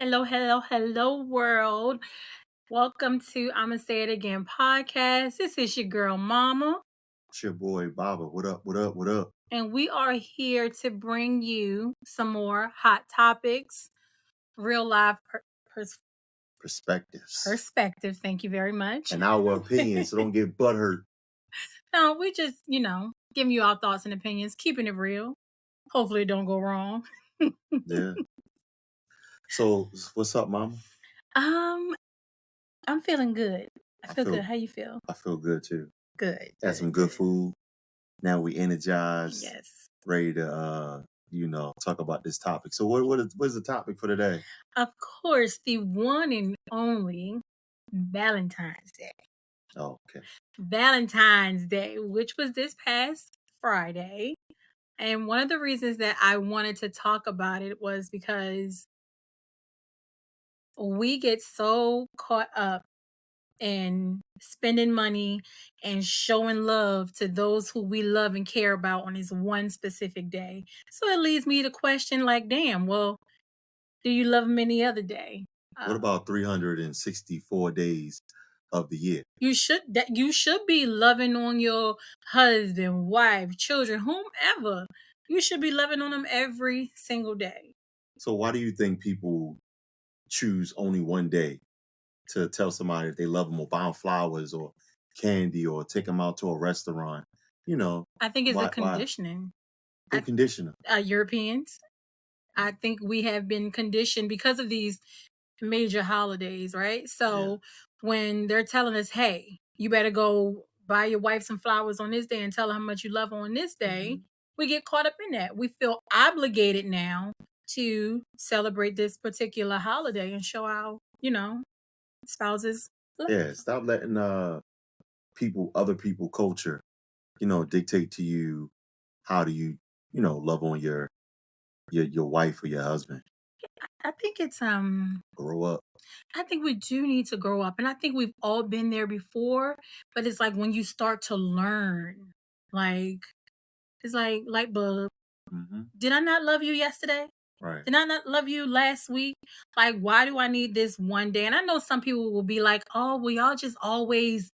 Hello, hello, hello, world. Welcome to I'ma Say It Again podcast. This is your girl, Mama, It's your boy Baba. What up? What up? What up? and we are here to bring you some more hot topics, real life Perspectives perspective. Thank you very much. and our opinions. So don't get butthurt. No, we just, giving you our thoughts and opinions, keeping it real. Hopefully, it don't go wrong. Yeah. So what's up, mama? um, I'm feeling good. I I feel good. feel How you feel? I feel good too. Good, Had some good, good good. food. Now we energized, Yes. ready to talk about this topic. So what is the topic for today? Of course, the one and only Valentine's Day. Oh, okay. Valentine's Day, which was this past Friday. And one of the reasons that I wanted to talk about it was because we get so caught up in spending money and showing love to those who we love and care about on this one specific day. So it leads me to question, like, damn, well, do you love them any other day? What Uh, about 364 days of the year? you should be loving on your husband, wife, children, whomever. You should be loving on them every single day. So why do you think people choose only one day to tell somebody if they love them or buy them flowers or candy or take them out to a restaurant? You know, I think it's a why conditioning. who I, condition them? Europeans, I think we have been conditioned because of these major holidays, right? Yeah. So when they're telling us, hey, you better go buy your wife some flowers on this day and tell her how much you love her on this day, Mhm. we get caught up in that. We feel obligated now to celebrate this particular holiday and show our, spouses love. Yeah, stop letting other people culture, dictate to you how do you, love on your wife or your husband. I think Grow up. I think we do need to grow up, and I think we've all been there before, but it's like when you start to learn, like it's like light bulb. Hmm. Did I not love you yesterday? Right. Did I not love you last week? Like, why do I need this one day? And I know some people will be like, oh, well, y'all just always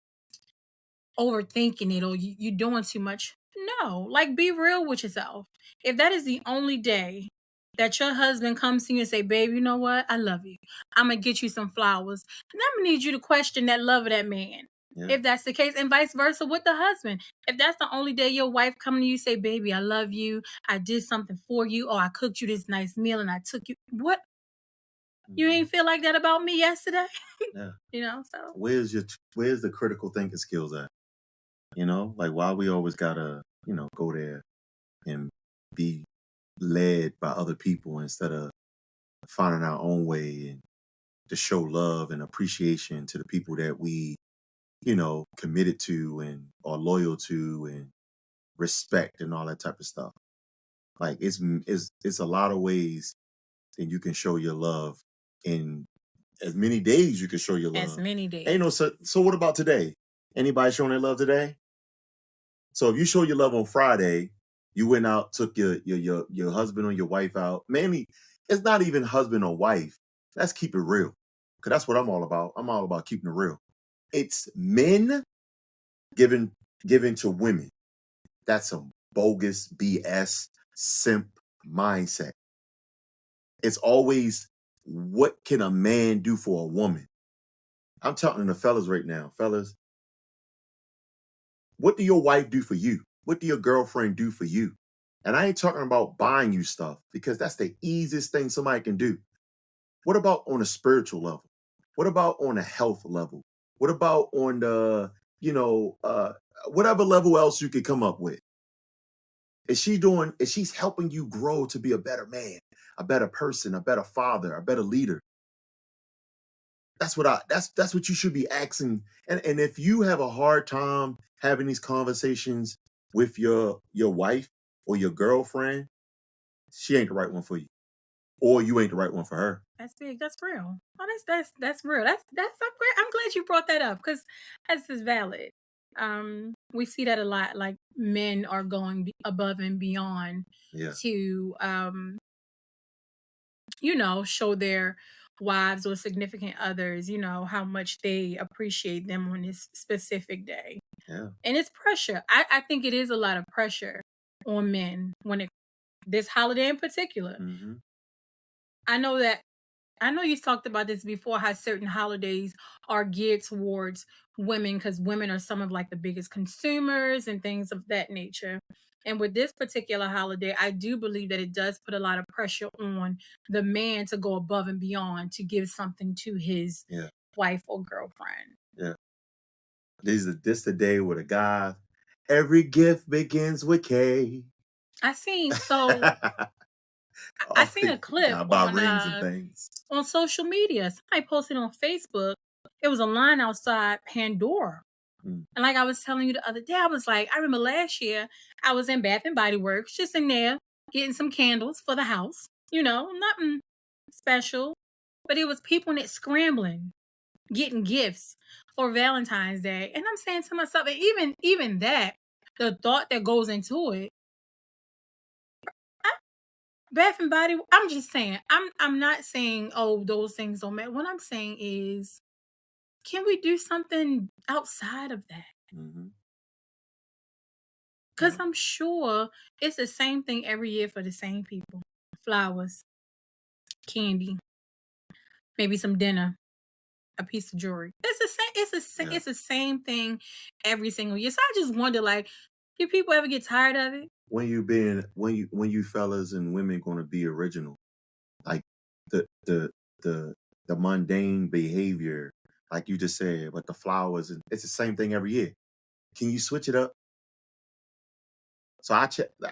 overthinking it or you doing too much. No, like, be real with yourself. If that is the only day that your husband comes to you and say, babe, you know what? I love you. I'm going to get you some flowers. And I'm going to need you to question that love of that man. Yeah. If that's the case, and vice versa with the husband. If that's the only day your wife coming to you say, baby, I love you. I did something for you. Or I cooked you this nice meal and I took you. What? You Hmm. ain't feel like that about me yesterday? Yeah. So. Where's the critical thinking skills at? Like why we always gotta, go there and be led by other people instead of finding our own way and to show love and appreciation to the people that we, committed to and are loyal to and respect and all that type of stuff. Like it's a lot of ways that you can show your love in as many days you can show your As love. many Ain't days. no so what about today? Anybody showing their love today? So if you show your love on Friday, you went out, took your husband or your wife out. Mainly, it's not even husband or wife. Let's keep it real. Cause that's what I'm all about. I'm all about keeping it real. It's men giving giving to women. That's some bogus BS simp mindset. It's always what can a man do for a woman? I'm talking to the fellas right now. Fellas, what do your wife do for you? What do your girlfriend do for you? And I ain't talking about buying you stuff because that's the easiest thing somebody can do. What about on a spiritual level? What about on a health level? What about on the, whatever level else you could come up with? Is she's helping you grow to be a better man, a better person, a better father, a better leader? That's what you should be asking. And if you have a hard time having these conversations with your wife or your girlfriend, she ain't the right one for you. Or you ain't the right one for her. That's big. That's real. Oh, that's real. I'm glad you brought that up because that's just valid. We see that a lot. Like men are going above and beyond Yeah. to show their wives or significant others, how much they appreciate them on this specific day. Yeah. And it's pressure. I think it is a lot of pressure on men when it this holiday in particular. Hmm. I know that I know you talked about this before, how certain holidays are geared towards women because women are some of like the biggest consumers and things of that nature. And with this particular holiday, I do believe that it does put a lot of pressure on the man to go above and beyond to give something to his Yeah. wife or girlfriend. Yeah. This the day where the guy, every gift begins with K. I seen so I Oh, seen a you clip gotta buy rings and things. on social media. Somebody posted on Facebook. It was a line outside Pandora. Mm. And like I was telling you the other day, I was like, I remember last year I was in Bath and Body Works, just in there getting some candles for the house. Nothing special. But it was people in it scrambling, getting gifts for Valentine's Day. And I'm saying to myself, and even that, the thought that goes into it, I, Bath and Body, I'm just saying, I'm not saying, oh, those things don't matter. What I'm saying is, can we do something outside of that? Hmm. Because Yeah. I'm sure it's the same thing every year for the same people. Flowers, candy, maybe some dinner, a piece of jewelry. It's the same. Yeah. It's the same thing every single year. So I just wonder, like, do people ever get tired of it? When you fellas and women gonna be original, like the the the the mundane behavior, like you just said, but the flowers, and it's the same thing every year. Can you switch it up? So I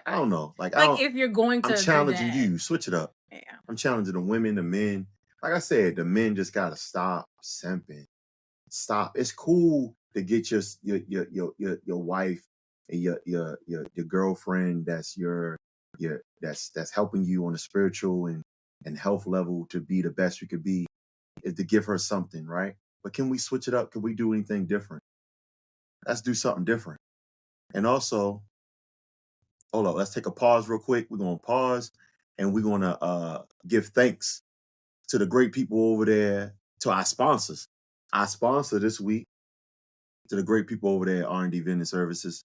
don't know. Like Like, if you're going I'm to do challenging that, you. Switch it up. yeah. I'm challenging the women, the men. Like I said, the men just gotta stop simping. Stop. It's cool to get your wife and your girlfriend that's helping you on a spiritual and health level to be the best you could be, is to give her something, right? But can we switch it up? Can we do anything different? Let's do something different. And also, hold on, let's take a pause real quick. We're gonna pause and we're gonna give thanks to the great people over there, to our sponsors. Our sponsor this week, to the great people over there at R&D Vending Services.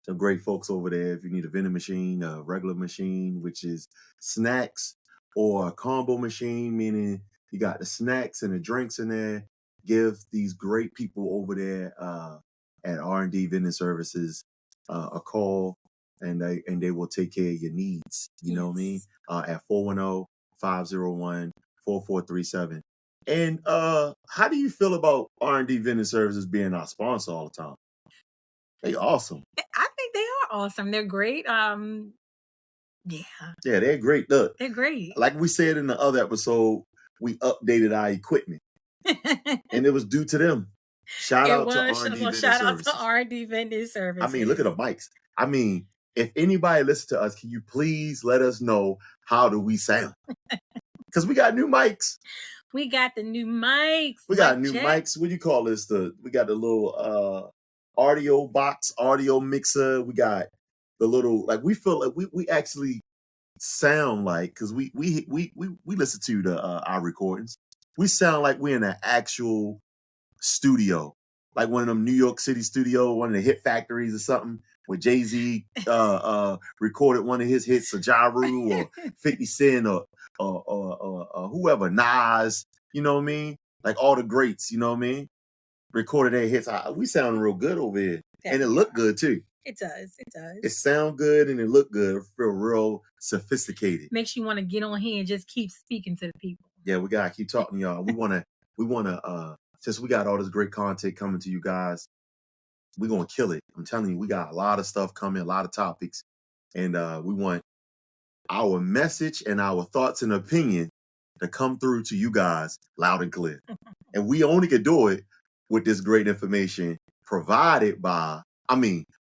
Some great folks over there. If you need a vending machine, a regular machine, which is snacks, or a combo machine, meaning you got the snacks and the drinks in there, give these great people over there at R&D Vending Services a call, and they will take care of your needs. You know what I mean? Yes. At 410-501-4437. And how do you feel about R&D Vending Services being our sponsor all the time? They awesome. I think they are awesome. They're great. Yeah, Yeah, they're great. Look, they're great. like we said in the other episode, we updated our equipment, and it was due to them. Shout It out to was. R&D So Vending shout out to Services. R&D Vending I mean, look at Services. the mics. I mean, if anybody listens to us, can you please let us know how do we sound? Because we got new mics. We got the new mics. We got Mic new check. mics. What do you call this? We got the little audio box, audio mixer. We got the little, like, we feel like we actually sound like, because we listen to the our recordings. We sound like we're in an actual studio, like one of them New York City studio, one of the hit factories or something, where Jay-Z recorded one of his hits, or Ja Rule, or 50 Cent, or whoever, Nas, you know what I mean? Like all the greats, you know what I mean? Recorded their hits. We sound real good over here. That And it we looked are. good too. It does. It does. It sound good and it look good. It feel real sophisticated. Makes you want to get on here and just keep speaking to the people. Yeah, we gotta keep talking to y'all. We wanna since we got all this great content coming to you guys, we're gonna kill it. I'm telling you, we got a lot of stuff coming, a lot of topics. And we want our message and our thoughts and opinion to come through to you guys loud and clear. And we only can do it with this great information provided by,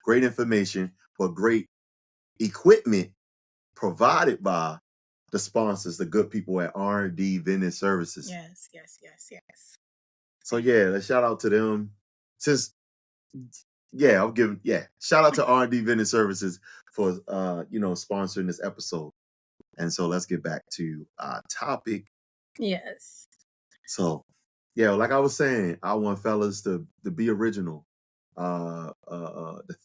great information, but great equipment provided by the sponsors, the good people at R&D Vending Services. Yes, yes, yes, yes. So yeah, let's shout out to them. Since shout out to R&D Vending Services for sponsoring this episode. And so let's get back to our topic. Yes. So, yeah, like I was saying, I want fellas to be original, to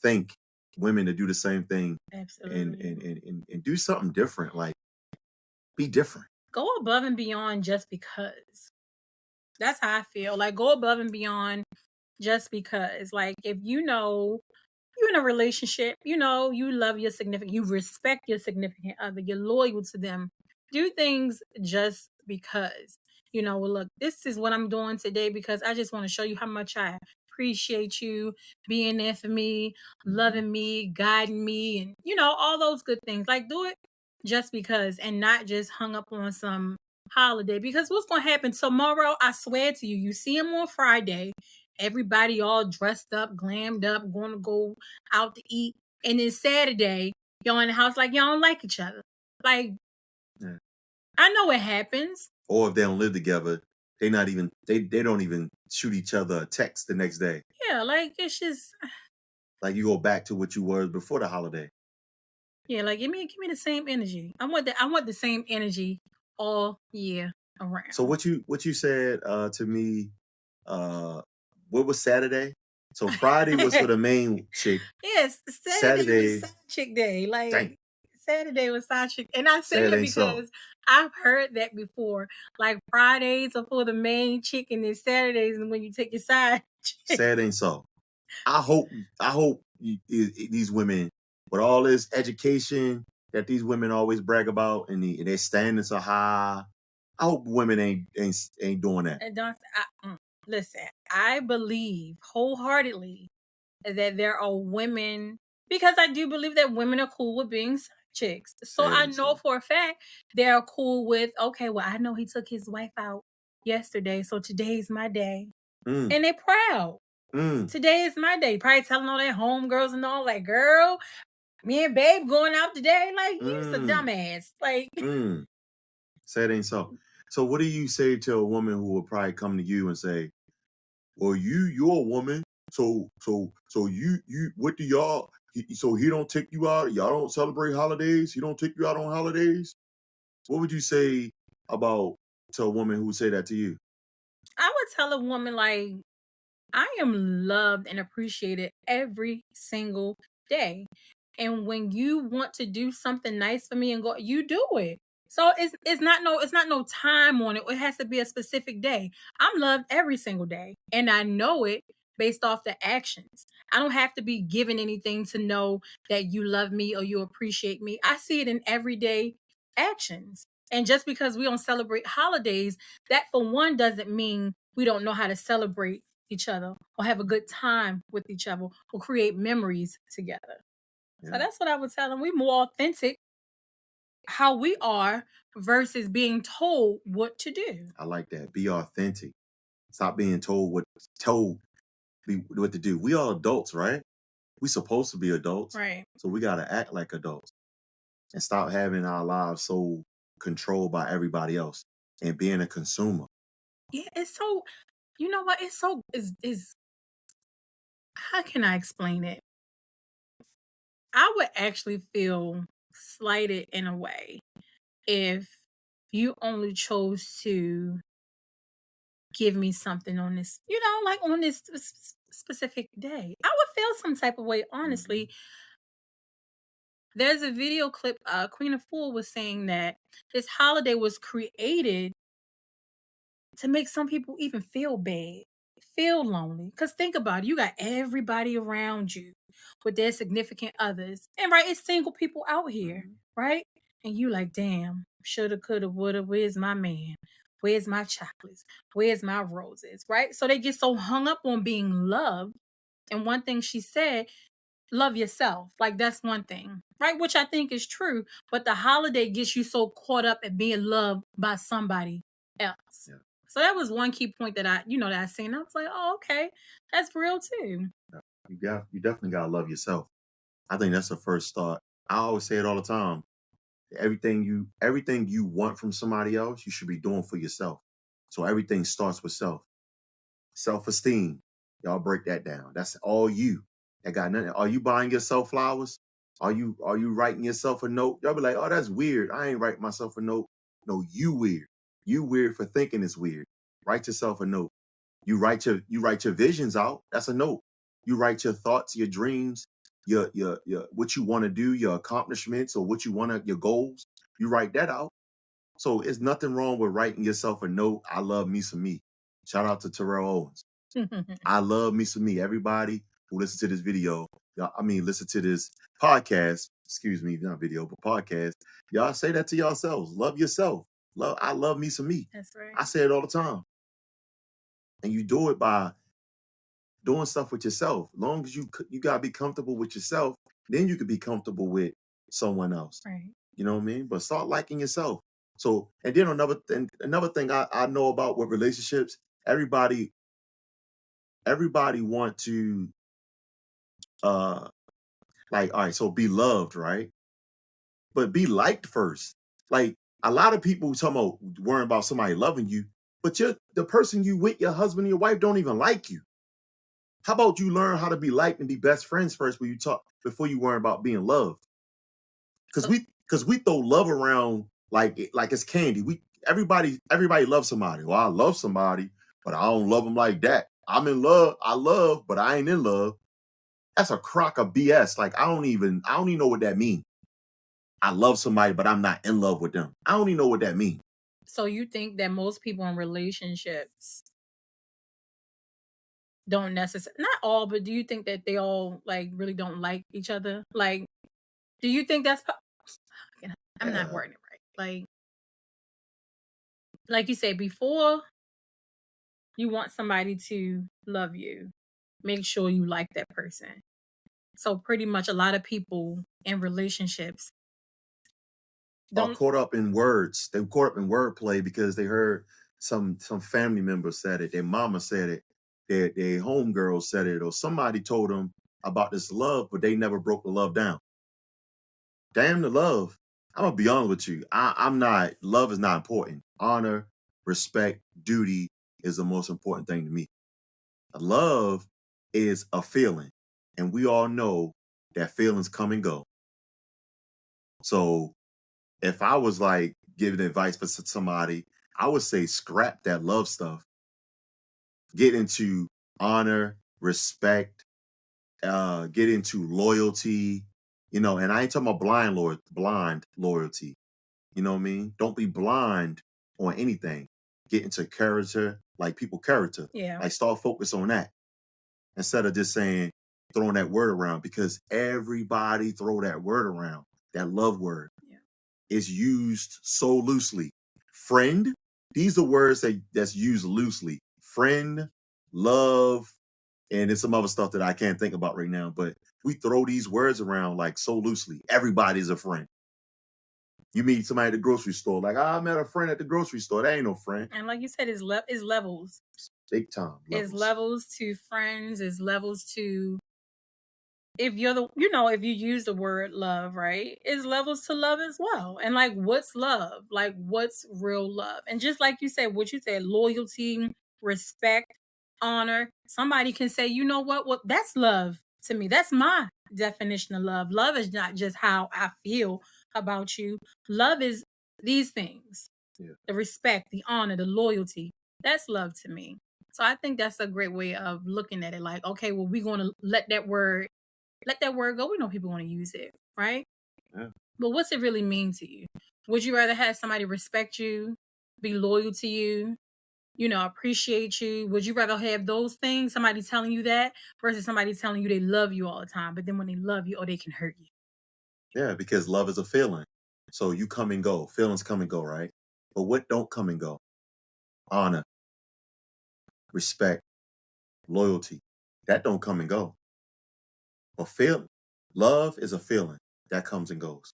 think, women to do the same thing, and Absolutely. and do something different. Like, be different. Go above and beyond just because. That's how I feel. Like, go above and beyond just because. Like, if you know you're in a relationship, you know, you love your significant, you respect your significant other, you're loyal to them. Do things just because. You know, well, look, this is what I'm doing today because I just want to show you how much I appreciate you being there for me, Mhm. loving me, guiding me, and all those good things. Like, do it just because and not just hung up on some holiday. Because what's gonna happen tomorrow? I swear to you, you see him on Friday, everybody all dressed up, glammed up, going to go out to eat. And then Saturday, y'all in the house like y'all don't like each other. Like, Yeah. I know it happens. Or if they don't live together, they don't even shoot each other a text the next day. Yeah, like it's just Like, you go back to what you were before the holiday. yeah, like give me the same energy. I want the same energy all year So around. what you said to me, uh what was Saturday? So Friday was for the main chick. Yes, Saturday was Saturday, side chick day. dang, Like Saturday was side chick, and I say that Saturday ain't so. because I've heard that before. Like Fridays are for the main chick, and then Saturdays is when you take your side chick. Saturday ain't so. I hope these women, with all this education that these women always brag about, and their standards are high. I hope women ain't doing that. And don't listen. I believe wholeheartedly that there are women because I do believe that women are cool with being side chicks. So Saturday I ain't know so. for a fact they're cool with okay. Well, I know he took his wife out yesterday, so today's my day, Mm, and they're proud. mm, Today is my day. Probably telling all their homegirls and all, like, girl, me and babe going out today. Like, you's a mm, dumbass. Like, mm. Saturday ain't so. So what do you say to a woman who will probably come to you and say, "Well, you're a woman, so you what do y'all? So he don't take you out. Y'all don't celebrate holidays. He don't take you out on holidays." What would you say about to a woman who would say that to you? I would tell a woman, like, I am loved and appreciated every single day. And when you want to do something nice for me and go, you do it. So it's not no time on it. It has to be a specific day. I'm loved every single day. And I know it based off the actions. I don't have to be given anything to know that you love me or you appreciate me. I see it in everyday actions. And just because we don't celebrate holidays, that for one doesn't mean we don't know how to celebrate each other or have a good time with each other or create memories together. So Yeah, that's what I would tell them. We more authentic how we are versus being told what to do. I like that. Be authentic. Stop being told what to do. We all adults, right? We supposed to be adults, Right. so we gotta act like adults and stop having our lives so controlled by everybody else and being a consumer. Yeah, it's so you know what? It's so is how can I explain it? I would actually feel slighted in a way if you only chose to give me something on this, like on this specific day. I would feel some type of way, Mhm. honestly. There's a video clip, Queen of Fool was saying that this holiday was created to make some people even feel bad, feel lonely. Because think about it, you got everybody around you with their significant others. And right, it's single people out here, Mhm. right? And you like, damn, shoulda, coulda, woulda, where's my man? Where's my chocolates? Where's my roses? Right? So they get so hung up on being loved. And one thing she said, love yourself. Like that's one thing, right? Which I think is true. But the holiday gets you so caught up at being loved by somebody else. Yeah, So that was one key point that I seen. I was like, oh, okay, that's real too. yeah. You definitely gotta love yourself. I think that's the first start. I always say it all the time. Everything you want from somebody else, you should be doing for yourself. So everything starts with self. Self-esteem. Y'all break that down. That's all you. That got nothing. Are you buying yourself flowers? Are you writing yourself a note? Y'all be like, oh, that's weird. I ain't writing myself a note. No, you weird. You weird for thinking it's weird. Write yourself a note. You write your visions out. That's a note. You write your thoughts, your dreams, your what you want to do, your accomplishments, or what you want to your goals. You write that out. So it's nothing wrong with writing yourself a note. I love me some me. Shout out to Terrell Owens. I love me some me. Everybody who listens to this video, listen to this podcast. Excuse me, not video, but podcast. Y'all say that to yourselves. Love yourself. I love me some me. That's right. I say it all the time. And you do it by doing stuff with yourself. Long as you gotta be comfortable with yourself, then you could be comfortable with someone else. Right. You know what I mean? But start liking yourself. So, and then another thing I know about with relationships, everybody want to uh like, all right, so be loved, right? But be liked first. Like a lot of people talking about worrying about somebody loving you, but the person you with, your husband, your wife, don't even like you. How about you learn how to be liked and be best friends first when you talk before you worry about being loved? Because So we throw love around like it's candy. Everybody loves somebody. Well, I love somebody, but I don't love them like that. I'm in love. I love, but I ain't in love. That's a crock of BS. Like I don't even know what that means. I love somebody, but I'm not in love with them. I don't even know what that means. so you think that most people in relationships don't necessarily, not all, but do you think that they all like really don't like each other? Like, do you think that's I'm not Yeah. wording it right. Like you said before, you want somebody to love you. Make sure you like that person. So pretty much a lot of people in relationships Are don't. caught up in words. They caught up in wordplay because they heard some family member said it, their mama said it, their homegirl said it, or somebody told them about this love, but they never broke the love down. Damn the love. I'm gonna be honest with you. I'm not. Love is not important. Honor, respect, duty is the most important thing to me. Love is a feeling, and we all know that feelings come and go. So if I was like giving advice for somebody, I would say scrap that love stuff. Get into honor, respect, get into loyalty, and I ain't talking about blind loyalty. You know what I mean? Don't be blind on anything. Get into character, like people character. Yeah. Like start focus on that instead of just saying throwing that word around because everybody throw that word around. That love word Yeah. is used so loosely. Friend, these are words that's used loosely. Friend, love, and there's some other stuff that I can't think about right now, but we throw these words around like so loosely. Everybody's a friend. You meet somebody at the grocery store, like, I met a friend at the grocery store. That ain't no friend. And like you said, it's levels. Big time It's levels. levels to friends, it's levels to, if you're if you use the word love, right? It's levels to love as well. And like what's love? Like what's real love? And just like you said, what you said, loyalty, respect, honor. Somebody can say, you know what? Well, that's love to me. That's my definition of love. Love is not just how I feel about you. Love is these things. Yeah. The respect, the honor, the loyalty. That's love to me. So I think that's a great way of looking at it. Like, okay, well, we're going to let that word go. We know people want to use it, right? Yeah. But what's it really mean to you? Would you rather have somebody respect you, be loyal to you, appreciate you? Would you rather have those things, somebody telling you that, versus somebody telling you they love you all the time, but then when they love you, they can hurt you? Yeah, because love is a feeling. So you come and go. Feelings come and go, right? But what don't come and go? Honor, respect, loyalty. That don't come and go. But love is a feeling that comes and goes.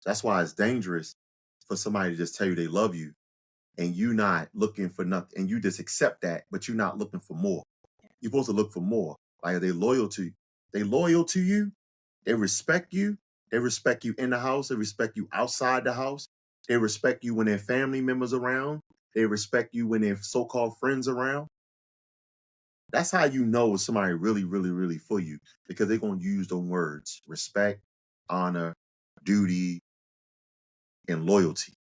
That's why it's dangerous for somebody to just tell you they love you and you not looking for nothing and you just accept that, but you're not looking for more. You're supposed to look for more. Like they loyal to you, they respect you, they respect you in the house, they respect you outside the house, they respect you when their family members around, they respect you when their so-called friends around. That's how you know it's somebody really, really, really for you because they're gonna use the words respect, honor, duty, and loyalty.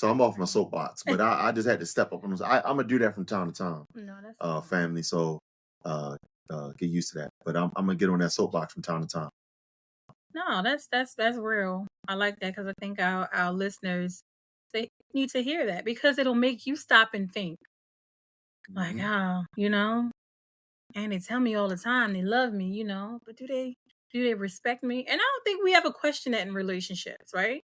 So I'm off my soapbox, but I just had to step up on this. I'm gonna do that from time to time, No, that's fine. family. So uh, get used to that. But I'm gonna get on that soapbox from time to time. No, that's real. I like that because I think our listeners, they need to hear that because it'll make you stop and think like, Hmm. oh, and they tell me all the time they love me, but do they respect me? And I don't think we ever question that in relationships, right?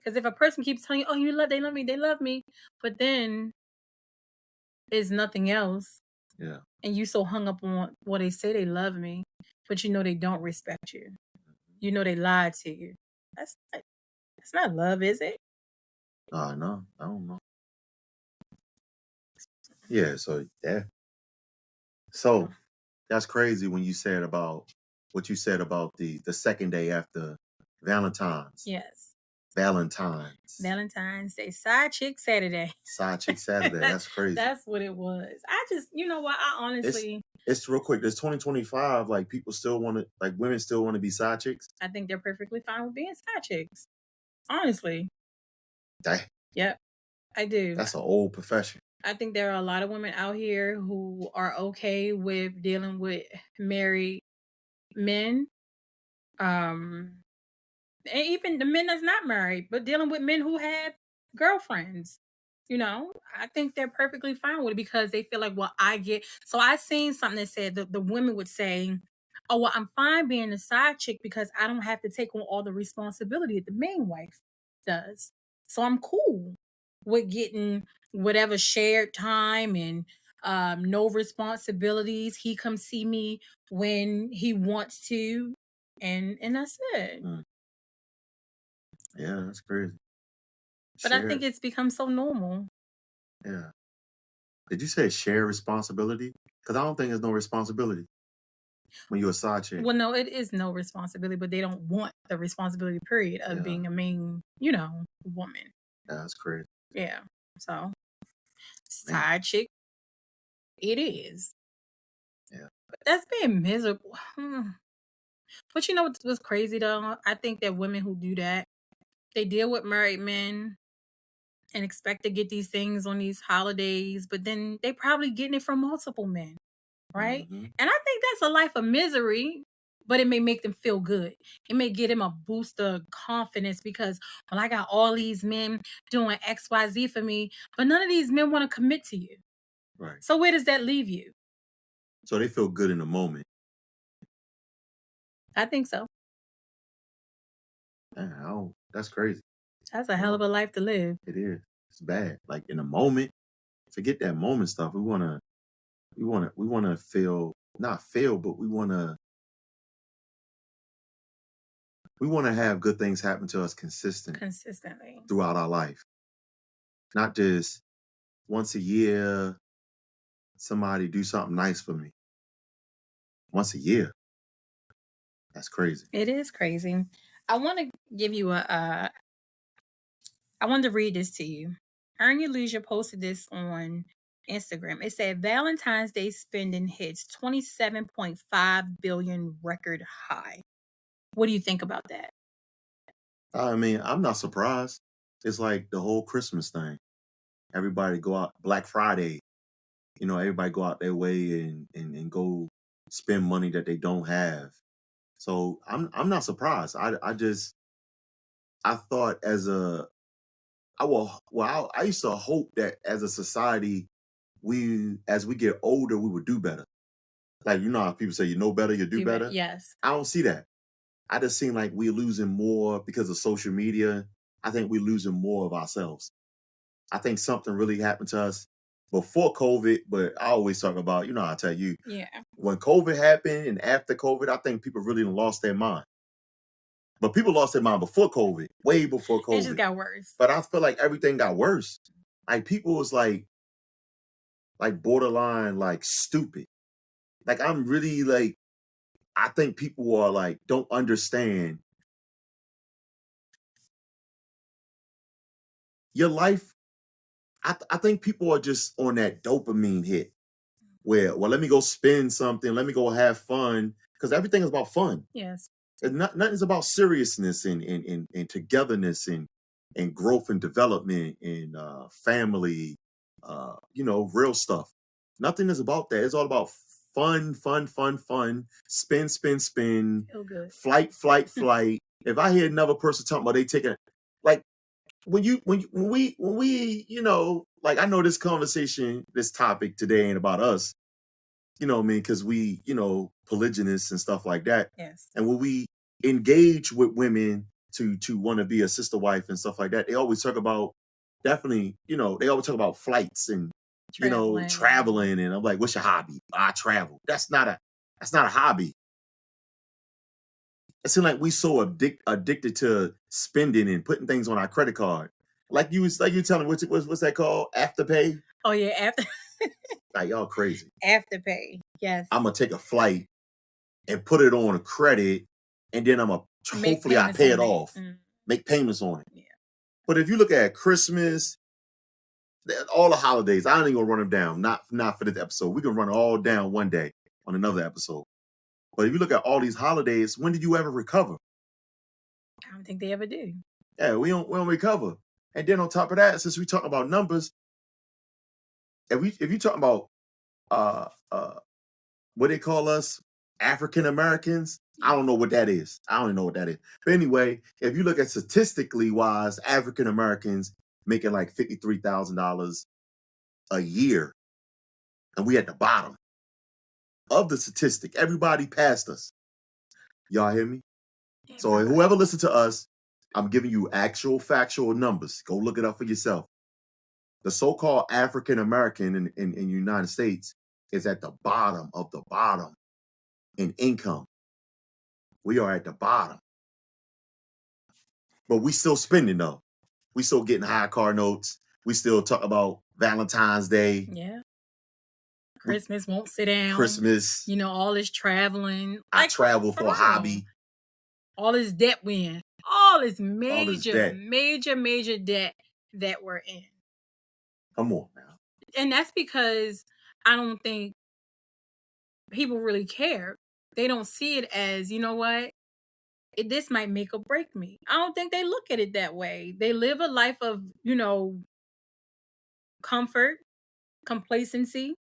Because if a person keeps telling you, oh, they love me, but then there's nothing else, Yeah. and you so hung up on what they say they love me, but they don't respect you. You know they lied to you. That's not love, is it? No, I don't know. Yeah. So yeah. So that's crazy when you said about what you said about the second day after Valentine's. Yes. Valentine's. Valentine's Day, side chick Saturday. Side chick Saturday. That's crazy. That's what it was. I just, you know what? I It's honestly, it's real quick. There's 2025. Like people still want to, like women still want to be side chicks. I think they're perfectly fine with being side chicks. Honestly. That, Yep, I do. that's an old profession. I think there are a lot of women out here who are okay with dealing with married men. Um, and even the men that's not married, but dealing with men who have girlfriends. I think they're perfectly fine with it because they feel like, well, I get. So I seen something that said that the women would say, oh, well, I'm fine being a side chick because I don't have to take on all the responsibility that the main wife does. So I'm cool with getting whatever shared time and no responsibilities. He comes see me when he wants to, and that's it. Mm, yeah, that's crazy. But I think Share. it's become so normal. Yeah. Did you say share responsibility? Because I don't think there's no responsibility when you're a side chick. Well, no, it is no responsibility, but they don't want the responsibility period of Yeah, being a main, woman. that's crazy, Yeah. So man. side chick, it is. Yeah. But that's being miserable. But you know what's crazy though? I think that women who do that, they deal with married men and expect to get these things on these holidays, but then they probably getting it from multiple men. Right? Hmm. And I think that's a life of misery, but it may make them feel good. It may give them a boost of confidence because, well, I got all these men doing XYZ for me, but none of these men want to commit to you. Right. So where does that leave you? So they feel good in the moment. I think so. Man, that's crazy. That's a You hell of know, a life to live. it is. It's bad. Like in the moment, forget that moment stuff. We wanna feel not feel, but we wanna have good things happen to us consistent Consistently. throughout our life. Not just once a year, somebody do something nice for me. Once a year. That's crazy. It is crazy. I want to give you I wanted to read this to you. Earn Your Leisure posted this on Instagram. It said Valentine's Day spending hits 27.5 billion record high. What do you think about that? I mean, I'm not surprised. It's like the whole Christmas thing. Everybody go out Black Friday, everybody go out their way and go spend money that they don't have. So I'm not surprised. I thought as a I used to hope that as a society we as we get older we would do better. Like how people say you know better, you do Do bet. better. Yes. I don't see that. I just seem like we're losing more because of social media. I think we're losing more of ourselves. I think something really happened to us before COVID, but I always talk about, I tell you, Yeah. when COVID happened and after COVID, I think people really lost their mind. But people lost their mind before COVID, way before It just COVID. got worse. But I feel like everything got worse. Like people was like borderline like stupid. Like I'm really like I think people are like don't understand your life. I think people are just on that dopamine hit where, well, let me go spend something, let me go have fun, because everything is about fun. Yes. And nothing's about seriousness and togetherness and growth and development and family, real stuff. Nothing is about that. It's all about fun, fun, fun, fun, spin, spin, spin, Feel good. flight, flight, flight. If I hear another person talking about they taking like when we, like I know this conversation, this topic today ain't about us, you know what I mean? Because we, polygynous and stuff like that. Yes. And when we engage with women to want to be a sister wife and stuff like that, they always talk about definitely, they always talk about flights and Traveling. traveling. And I'm like, what's your hobby? I travel. That's not a hobby. It seems like we so addicted to spending and putting things on our credit card. Like you telling me what's that called? Afterpay? Oh yeah, Like y'all crazy. Afterpay. Yes. I'm gonna take a flight and put it on a credit, and then Make hopefully I payments pay on it it. off, make payments on it. Yeah. But if you look at Christmas, all the holidays, I ain't even gonna run them down. Not for this episode. We can run it all down one day on another episode. But if you look at all these holidays, when did you ever recover? I don't think they ever do. Yeah, we don't recover. And then on top of that, since we talking about numbers, if you talking about what they call us, African Americans, I don't know what that is. I don't even know what that is. But anyway, if you look at statistically wise, African Americans making like $53,000 a year, and we at the bottom of the statistic. Everybody passed us. Y'all hear me? Yeah, So whoever listens to us, I'm giving you actual factual numbers. Go look it up for yourself. The so-called African American in the United States is at the bottom of the bottom in income. We are at the bottom. But we still spending though. We still getting high car notes. We still talk about Valentine's Day. Yeah. Christmas won't sit down. Christmas. All this traveling. I travel for a hobby. All this debt we in. All this major, debt. major debt that we're in. Come on now. And that's because I don't think people really care. They don't see it as, you know what? This might make or break me. I don't think they look at it that way. They live a life of, comfort, complacency.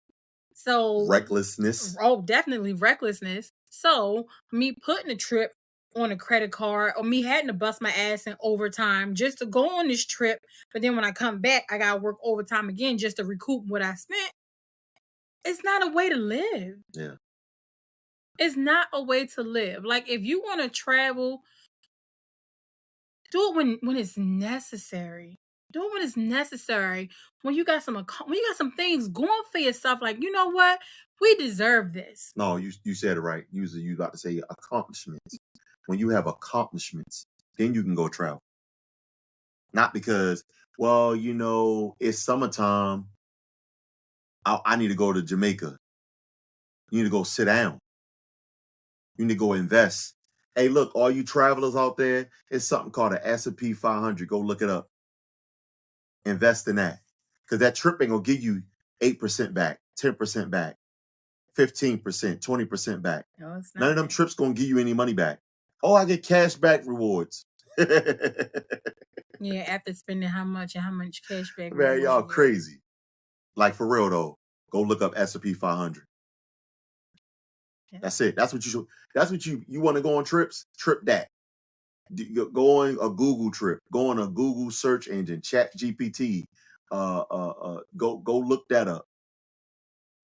So recklessness. Oh, definitely recklessness. So me putting a trip on a credit card or me having to bust my ass in overtime just to go on this trip. But then when I come back, I gotta work overtime again just to recoup what I spent. It's not a way to live. Yeah. It's not a way to live. Like if you want to travel, do it when it's necessary. Do it when it's necessary. When you got some things going for yourself, like you know what, we deserve this. No, you said it right. You about to say accomplishments. When you have accomplishments, then you can go travel. Not because, well, it's summertime. I need to go to Jamaica. You need to go sit down. You need to go invest. Hey, look, all you travelers out there, it's something called an S&P 500. Go look it up. Invest in that. Because that trip ain't going to give you 8% back, 10% back, 15%, 20% back. No, it's not. None of them trips going to give you any money back. Oh, I get cash back rewards. Yeah, after spending how much cash back? Man, y'all crazy. Like for real though, go look up S&P 500. Yeah. That's it. That's what you should. That's what you want to go on trips. Trip that. Go on a Google trip. Go on a Google search engine. Chat GPT. Go look that up.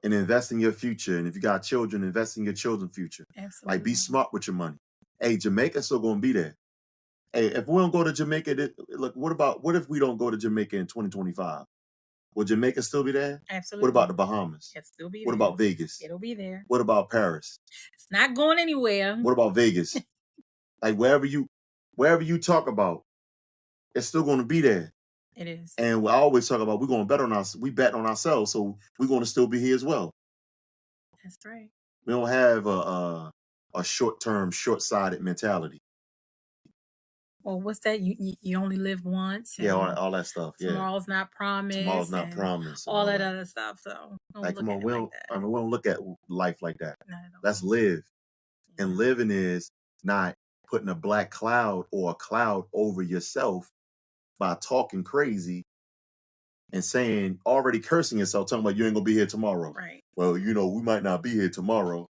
And invest in your future. And if you got children, invest in your children's future. Absolutely. Like be smart with your money. Hey, Jamaica's still gonna be there. Hey, if we don't go to Jamaica, look, what if we don't go to Jamaica in 2025? Will Jamaica still be there? Absolutely. What about the Bahamas? It'll still be what there. About Vegas? It'll be there. What about Paris? It's not going anywhere. What about Vegas? Like wherever you talk about, it's still going to be there. It is. And we always talk about we bet on ourselves, so we're going to still be here as well. That's right. We don't have a short-term, short-sighted mentality. Well, what's that? You only live once. Yeah, all that stuff. Tomorrow's not promised. Tomorrow's not promised. All that other stuff. So like, come on, we don't look at life like that. Not at all. Let's live. Yeah. And living is not putting a black cloud or a cloud over yourself by talking crazy and saying, already cursing yourself, talking about you ain't gonna be here tomorrow. Right. Well, we might not be here tomorrow.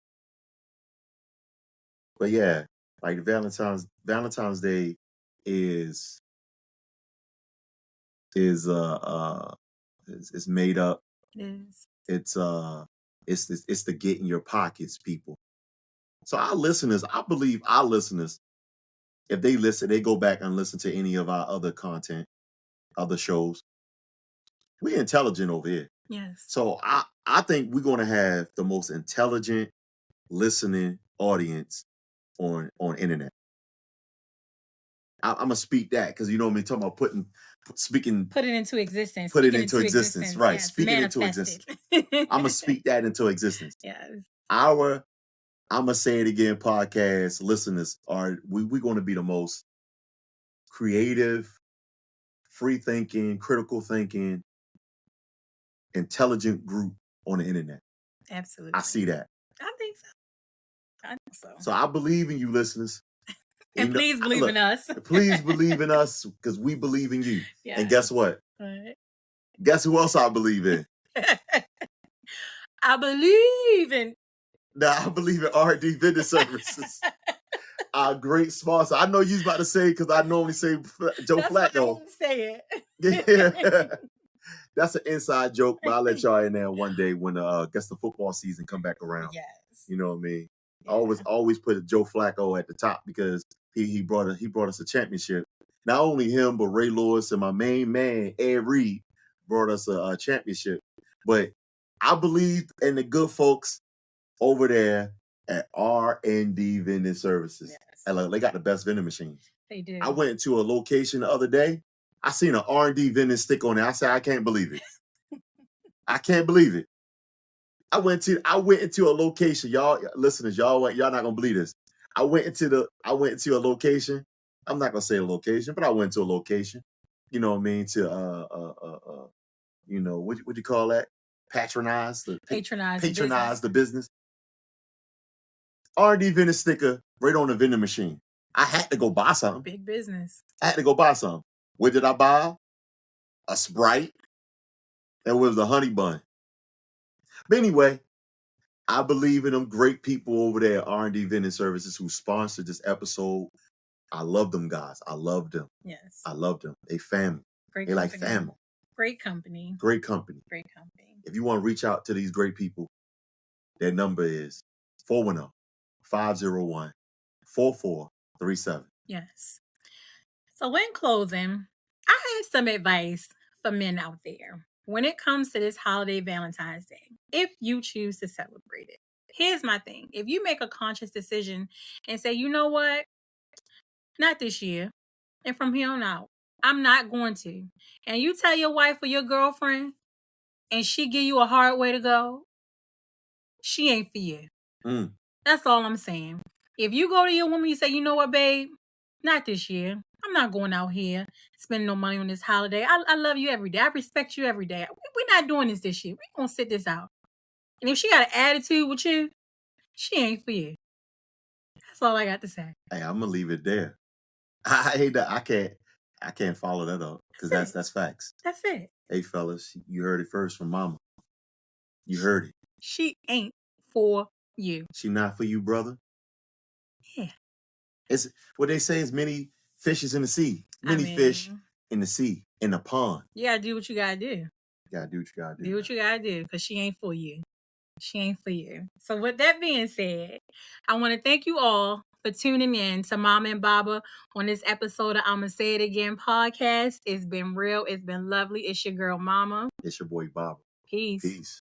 But yeah, like Valentine's Day is is made up. It is. It's the get in your pockets, people. So our listeners, I believe our listeners, if they listen, they go back and listen to any of our other content, other shows. We're intelligent over here. Yes. So I think we're gonna have the most intelligent listening audience on internet. I'm gonna speak that because you know me talking about put it into existence. Put it into existence, right? Yes. Speaking into existence. I'm gonna speak that into existence. Yes. I'm gonna say it again, podcast listeners are we're gonna be the most creative, free thinking, critical thinking, intelligent group on the internet. Absolutely. I see that. I think so. I think so. So I believe in you, listeners. And please believe in us. Please believe in us because we believe in you. Yes. And guess what? What? Guess who else I believe in? I believe in. Now I believe in R&D Vendor Services. Our great sponsor. I know you was about to say because I normally say Joe That's Flacco. Why I say it. Yeah. That's an inside joke, but I'll let y'all in there one day when guess the football season come back around. Yes. You know what I mean? Yeah. Always put Joe Flacco at the top because he brought us a championship. Not only him, but Ray Lewis and my main man, Ed Reed, brought us a championship. But I believe in the good folks over there at R&D Vending Services. Yes. And they got the best vending machines. They do. I went to a location the other day. I seen an R&D vending stick on there. I said, I can't believe it. I can't believe it. I went into a location, y'all listeners, y'all not gonna believe this. I went into a location. I'm not gonna say a location, but I went to a location. You know what I mean? To you know, what you call that? Patronize the business. R&D vending sticker right on the vending machine. I had to go buy something. Big business. I had to go buy something. What did I buy? A Sprite. That was the honey bun. But anyway, I believe in them great people over there at R&D Vending Services who sponsored this episode. I love them guys. I love them. Yes. I love them. They family. Great they company. like family. Great company. Great company. Great company. If you want to reach out to these great people, their number is 410-501-4437. Yes. So in closing, I have some advice for men out there when it comes to this holiday Valentine's Day, if you choose to celebrate it. Here's my thing. If you make a conscious decision and say, you know what? Not this year. And from here on out, I'm not going to. And you tell your wife or your girlfriend and she give you a hard way to go, she ain't for you. That's all I'm saying. If you go to your woman, you say, you know what, babe? Not this year. I'm not going out here spending no money on this holiday. I love you every day. I respect you every day. We're not doing this year. We're going to sit this out. And if she got an attitude with you, she ain't for you. That's all I got to say. Hey, I'm going to leave it there. I hate that. I can't follow that up because that's facts. That's it. Hey, fellas, you heard it first from mama. You heard it. She ain't for you. She not for you, brother? Yeah. It's what they say is many fishes in the sea. Many fish in the sea, in the pond. You gotta do what you gotta do. You gotta do what you gotta do. Do what you gotta do, because she ain't for you. She ain't for you. So with that being said, I want to thank you all for tuning in to Mama and Baba on this episode of I'ma Say It Again podcast. It's been real. It's been lovely. It's your girl, Mama. It's your boy, Baba. Peace. Peace.